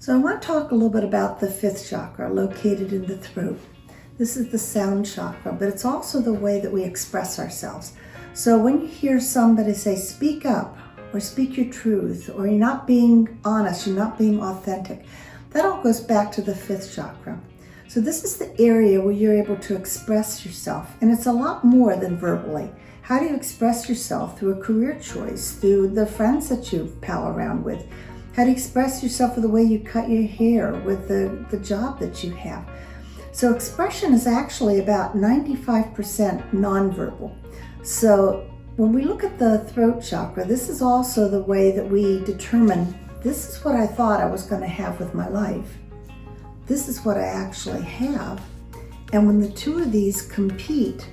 So I want to talk a little bit about the fifth chakra located in the throat. This is the sound chakra, but it's also the way that we express ourselves. So when you hear somebody say, speak up, or speak your truth, or you're not being honest, you're not being authentic, that all goes back to the fifth chakra. So this is the area where you're able to express yourself, and it's a lot more than verbally. How do you express yourself? Through a career choice, through the friends that you pal around with. How do you express yourself with the way you cut your hair, with the job that you have? So expression is actually about 95% nonverbal. So when we look at the throat chakra, this is also the way that we determine, this is what I thought I was going to have with my life. This is what I actually have. And when the two of these compete,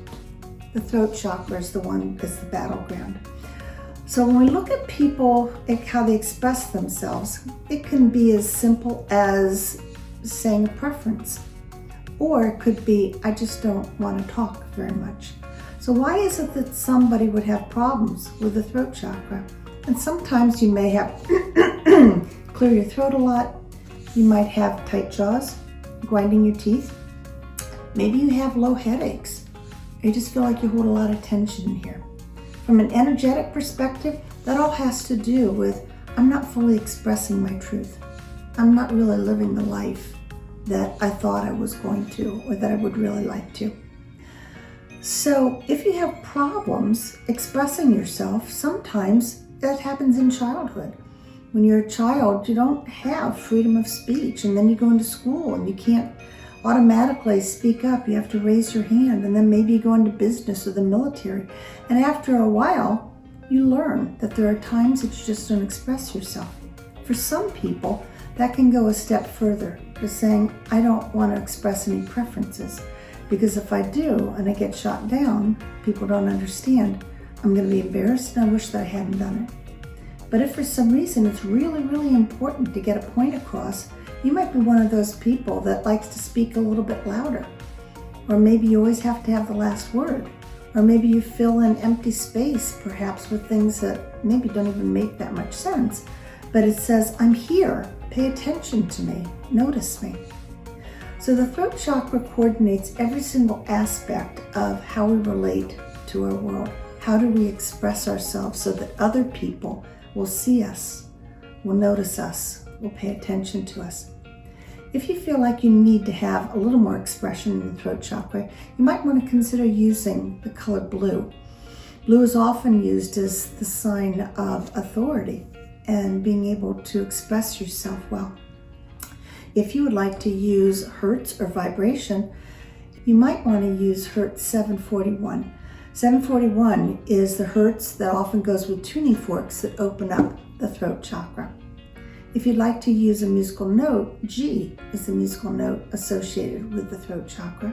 the throat chakra is the one that's the battleground. So when we look at people and how they express themselves, it can be as simple as saying a preference, or it could be, I just don't want to talk very much. So why is it that somebody would have problems with the throat chakra? And sometimes you may have clear your throat a lot. You might have tight jaws, grinding your teeth. Maybe you have low headaches. You just feel like you hold a lot of tension in here. From an energetic perspective, that all has to do with, I'm not fully expressing my truth. I'm not really living the life that I thought I was going to, or that I would really like to. So if you have problems expressing yourself, sometimes that happens in childhood. When you're a child, you don't have freedom of speech, and then you go into school and you can't automatically speak up. You have to raise your hand, and then maybe you go into business or the military. And after a while, you learn that there are times that you just don't express yourself. For some people, that can go a step further to saying, I don't want to express any preferences, because if I do and I get shot down, people don't understand. I'm going to be embarrassed, and I wish that I hadn't done it. But if for some reason it's really, really important to get a point across, you might be one of those people that likes to speak a little bit louder. Or maybe you always have to have the last word. Or maybe you fill in empty space, perhaps with things that maybe don't even make that much sense. But it says, I'm here, pay attention to me, notice me. So the throat chakra coordinates every single aspect of how we relate to our world. How do we express ourselves so that other people will see us, will notice us, will pay attention to us. If you feel like you need to have a little more expression in the throat chakra, you might want to consider using the color blue. Blue is often used as the sign of authority and being able to express yourself well. If you would like to use hertz or vibration, you might want to use hertz 741. 741 is the hertz that often goes with tuning forks that open up the throat chakra. If you'd like to use a musical note, G is the musical note associated with the throat chakra.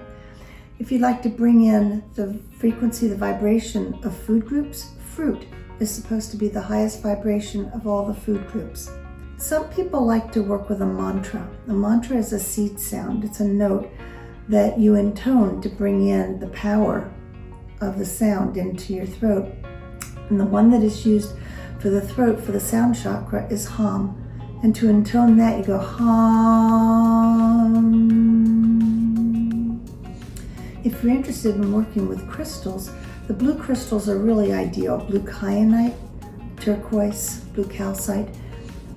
If you'd like to bring in the frequency, the vibration of food groups, fruit is supposed to be the highest vibration of all the food groups. Some people like to work with a mantra. A mantra is a seed sound. It's a note that you intone to bring in the power of the sound into your throat. And the one that is used for the throat, for the sound chakra, is hum. And to intone that, you go hum. If you're interested in working with crystals, the blue crystals are really ideal. Blue kyanite, turquoise, blue calcite.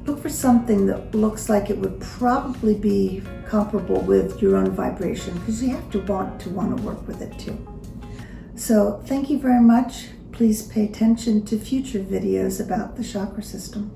Look for something that looks like it would probably be comparable with your own vibration, because you have to want to work with it too. So thank you very much. Please pay attention to future videos about the chakra system.